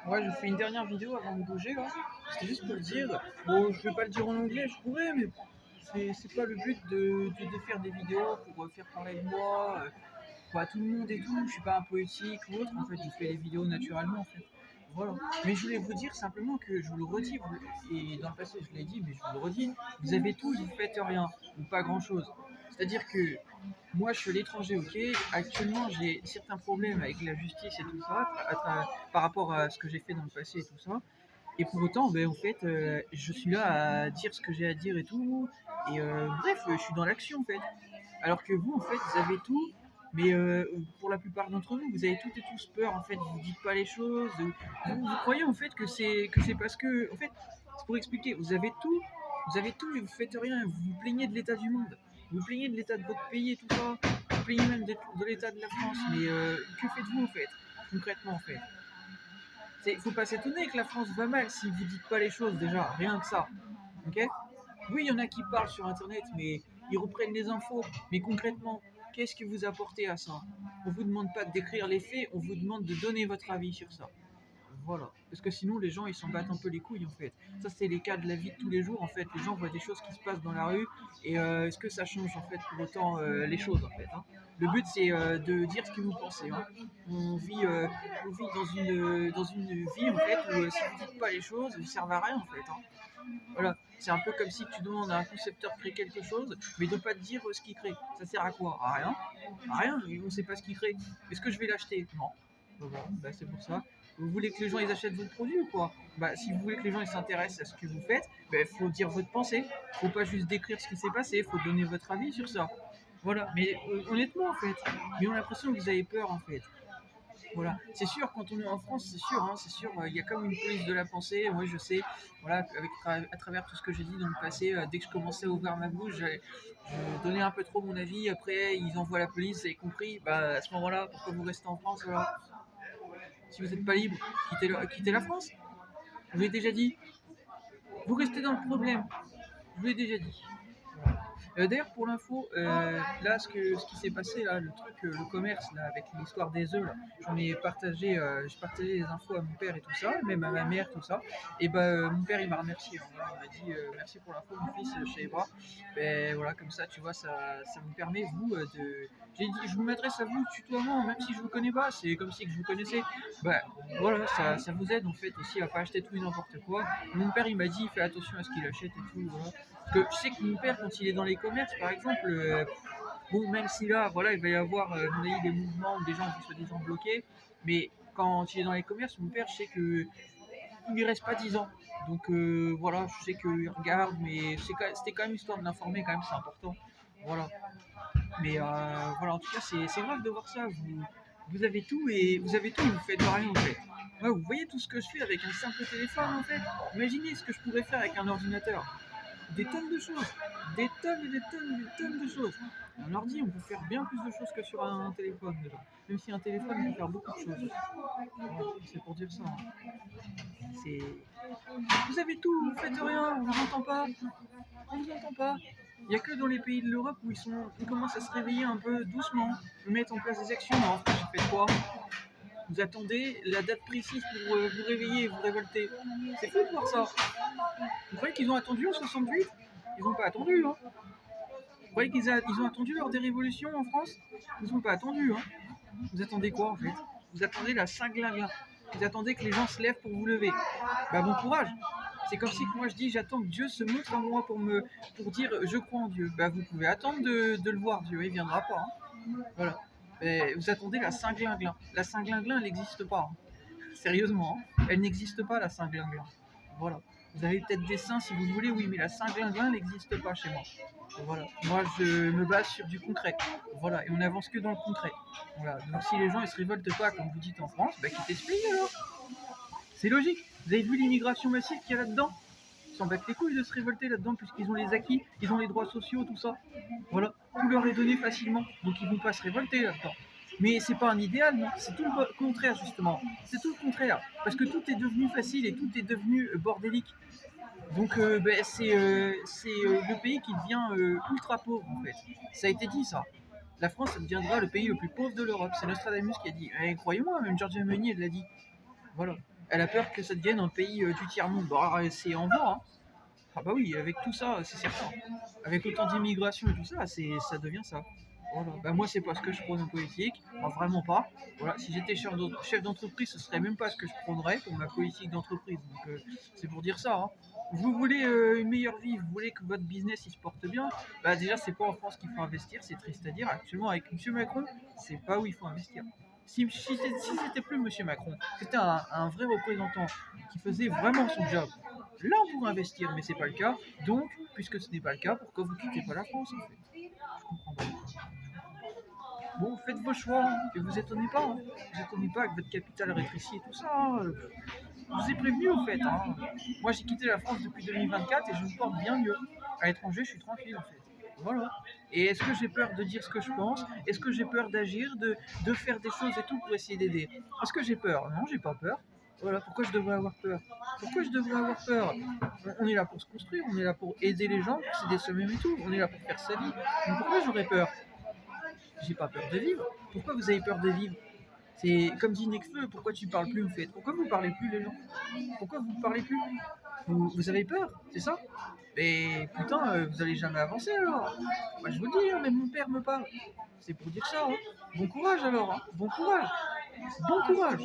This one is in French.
Ouais, je fais une dernière vidéo avant de bouger là. C'était juste pour dire, bon, je vais pas le dire en anglais, je pourrais, mais c'est pas le but de faire des vidéos pour faire parler de moi, pour à tout le monde et tout. Je suis pas un poétique ou autre, en fait, je fais les vidéos naturellement en fait. Voilà. Mais je voulais vous dire simplement que je vous le redis, et dans le passé je l'ai dit, mais je vous le redis, vous avez tout, vous faites rien, ou pas grand chose. C'est-à-dire que moi, je suis à l'étranger, ok. Actuellement, j'ai certains problèmes avec la justice et tout ça, par rapport à ce que j'ai fait dans le passé et tout ça. Et pour autant, ben, en fait, je suis là à dire ce que j'ai à dire et tout. Et bref, je suis dans l'action, en fait. Alors que vous, en fait, vous avez tout, mais pour la plupart d'entre vous, vous avez toutes et tous peur, en fait. Vous dites pas les choses. Vous croyez, en fait, que c'est parce que... En fait, c'est pour expliquer. Vous avez tout et vous faites rien. Vous vous plaignez de l'état du monde. Vous vous plaignez de l'état de votre pays et tout ça. Vous vous plaignez même de l'état de la France. Mais que faites-vous, en fait, concrètement, en fait? Faut pas s'étonner que la France va mal si vous dites pas les choses déjà, rien que ça. Ok. Oui, il y en a qui parlent sur internet, mais ils reprennent les infos. Mais concrètement, qu'est-ce que vous apportez à ça? On vous demande pas de décrire les faits, on vous demande de donner votre avis sur ça. Voilà. Parce que sinon, les gens, ils s'en battent un peu les couilles, en fait. Ça, c'est les cas de la vie de tous les jours, en fait. Les gens voient des choses qui se passent dans la rue, et est-ce que ça change, en fait, pour autant les choses, en fait, hein. Le but, c'est de dire ce que vous pensez, hein. On vit, euh, on vit dans une vie, en fait, où si vous dites pas les choses, ça ne sert à rien, en fait, hein. Voilà. C'est un peu comme si tu demandes à un concepteur de créer quelque chose, mais de pas te dire ce qu'il crée. Ça sert à quoi? À rien. À rien, on ne sait pas ce qu'il crée. Est-ce que je vais l'acheter? Non. Voilà, bah, c'est pour ça. Vous voulez que les gens ils achètent votre produit ou quoi? Bah, si vous voulez que les gens ils s'intéressent à ce que vous faites, bah, faut dire votre pensée. Faut pas juste décrire ce qui s'est passé, faut donner votre avis sur ça. Voilà, mais honnêtement en fait, mais on a l'impression que vous avez peur en fait. Voilà, c'est sûr, quand on est en France, c'est sûr, hein, c'est sûr, il y a comme une police de la pensée. Moi, je sais, voilà, à travers tout ce que j'ai dit dans le passé, dès que je commençais à ouvrir ma bouche, je donnais un peu trop mon avis. Après, ils envoient la police, vous avez compris. Bah, à ce moment-là, pourquoi vous restez en France, voilà. Si vous n'êtes pas libre, quittez la France. Je vous l'ai déjà dit. Vous restez dans le problème. Je vous l'ai déjà dit. D'ailleurs, pour l'info, là, ce qui s'est passé, là, le truc, le commerce, là, avec l'histoire des œufs, là, j'ai partagé les infos à mon père et tout ça, même à ma mère, tout ça. Et bah, mon père, il m'a remercié, hein, voilà, il m'a dit merci pour l'info, mon fils, je savais pas. Ben voilà, comme ça, tu vois, ça vous permet, vous, de. J'ai dit, je m'adresse à vous tutoiement, même si je vous connais pas, c'est comme si que je vous connaissais. Bah voilà, ça vous aide en fait aussi à pas acheter tout et n'importe quoi. Mon père, il m'a dit, fais attention à ce qu'il achète et tout, voilà. Parce que je sais que mon père, quand il est dans les commerces, par exemple, bon, même si là, voilà, il va y avoir, à mon avis, des mouvements où des gens vont soi-disant bloquer, mais quand il est dans les commerces, mon père, je sais que il lui reste pas 10 ans. Donc voilà, je sais qu'il regarde, mais c'était quand même histoire de l'informer, quand même, c'est important. Voilà. Mais voilà, en tout cas, c'est grave de voir ça. Vous avez tout et vous faites rien en fait. Ouais, vous voyez tout ce que je fais avec un simple téléphone en fait. Imaginez ce que je pourrais faire avec un ordinateur. Des tonnes de choses. Des tonnes et des tonnes de choses. Un ordi, on peut faire bien plus de choses que sur un téléphone déjà. Même si un téléphone peut faire beaucoup de choses. Ouais, c'est pour dire ça, hein. C'est... Vous avez tout, vous faites rien, on vous entend pas. On vous entend pas. Il n'y a que dans les pays de l'Europe où ils commencent à se réveiller un peu doucement, mettre en place des actions. Mais en France, vous faites quoi? Vous attendez la date précise pour vous réveiller et vous révolter. C'est fou de voir ça. Vous croyez qu'ils ont attendu en 68? Ils n'ont pas attendu, hein. Vous croyez qu'ils ont attendu lors des révolutions en France? Ils n'ont pas attendu, hein. Vous attendez quoi en fait? Vous attendez la Saint-Glinglin. Vous attendez que les gens se lèvent pour vous lever. Bah bon courage. C'est comme si moi je dis j'attends que Dieu se montre à moi pour dire je crois en Dieu. Bah vous pouvez attendre de le voir, Dieu, il viendra pas, hein. Voilà. Et vous attendez la Saint-Glinglin. La Saint-Glinglin, elle n'existe pas, hein. Sérieusement, hein. Elle n'existe pas la Saint-Glinglin. Voilà. Vous avez peut-être des saints si vous voulez, oui, mais la Saint-Glinglin n'existe pas chez moi. Voilà. Moi, je me base sur du concret. Voilà. Et on n'avance que dans le concret. Voilà. Donc, si les gens ils se révoltent pas, comme vous dites en France, bah, quittez ce pays alors. C'est logique. Vous avez vu l'immigration massive qu'il y a là-dedans? Ils s'en battent les couilles de se révolter là-dedans, puisqu'ils ont les acquis, ils ont les droits sociaux, tout ça. Voilà. Tout leur est donné facilement. Donc, ils vont pas se révolter là-dedans. Mais c'est pas un idéal, non, c'est tout le contraire justement. C'est tout le contraire. Parce que tout est devenu facile et tout est devenu bordélique. Donc c'est le pays qui devient ultra pauvre en fait. Ça a été dit ça. La France ça deviendra le pays le plus pauvre de l'Europe. C'est Nostradamus qui a dit. Et croyez-moi, même Giorgia Meunier l'a dit. Voilà. Elle a peur que ça devienne un pays du tiers-monde. Bah, c'est en voie, hein. Ah bah oui, avec tout ça, c'est certain. Avec autant d'immigration et tout ça, ça devient ça. Voilà. Bah moi, c'est pas ce que je prône en politique. Enfin, vraiment pas. Voilà. Si j'étais chef d'entreprise, ce serait même pas ce que je prônerais pour ma politique d'entreprise. Donc, c'est pour dire ça, hein. Vous voulez une meilleure vie, vous voulez que votre business il se porte bien. Bah déjà, c'est pas en France qu'il faut investir, c'est triste à dire. Actuellement, avec M. Macron, c'est pas où il faut investir. Si c'était plus M. Macron, c'était un vrai représentant qui faisait vraiment son job. Là, on pourrait investir, mais c'est pas le cas. Donc, puisque ce n'est pas le cas, pourquoi vous quittez pas la France en fait? Je comprends pas. Bon, faites vos choix, hein, et vous étonnez pas. Hein. Vous étonnez pas avec votre capital rétréci et tout ça. Hein. Je vous ai prévenu au fait. Hein. Moi, j'ai quitté la France depuis 2024 et je me porte bien mieux. À l'étranger, je suis tranquille en fait. Voilà. Et est-ce que j'ai peur de dire ce que je pense? Est-ce que j'ai peur d'agir, de faire des choses et tout pour essayer d'aider? Est-ce que j'ai peur? Non, j'ai pas peur. Voilà, pourquoi je devrais avoir peur? Pourquoi je devrais avoir peur? On est là pour se construire, on est là pour aider les gens, pour s'aider soi-même et tout. On est là pour faire sa vie. Donc pourquoi j'aurais peur? J'ai pas peur de vivre. Pourquoi vous avez peur de vivre? C'est comme dit Nekfeu, pourquoi tu parles plus en fait? Pourquoi vous parlez plus les gens? Pourquoi vous parlez plus? Vous avez peur, c'est ça? Et putain, vous allez jamais avancer alors. Bah, je vous dis, hein, même mon père me parle. C'est pour dire ça. Hein. Bon courage alors, hein. Bon courage. Bon courage.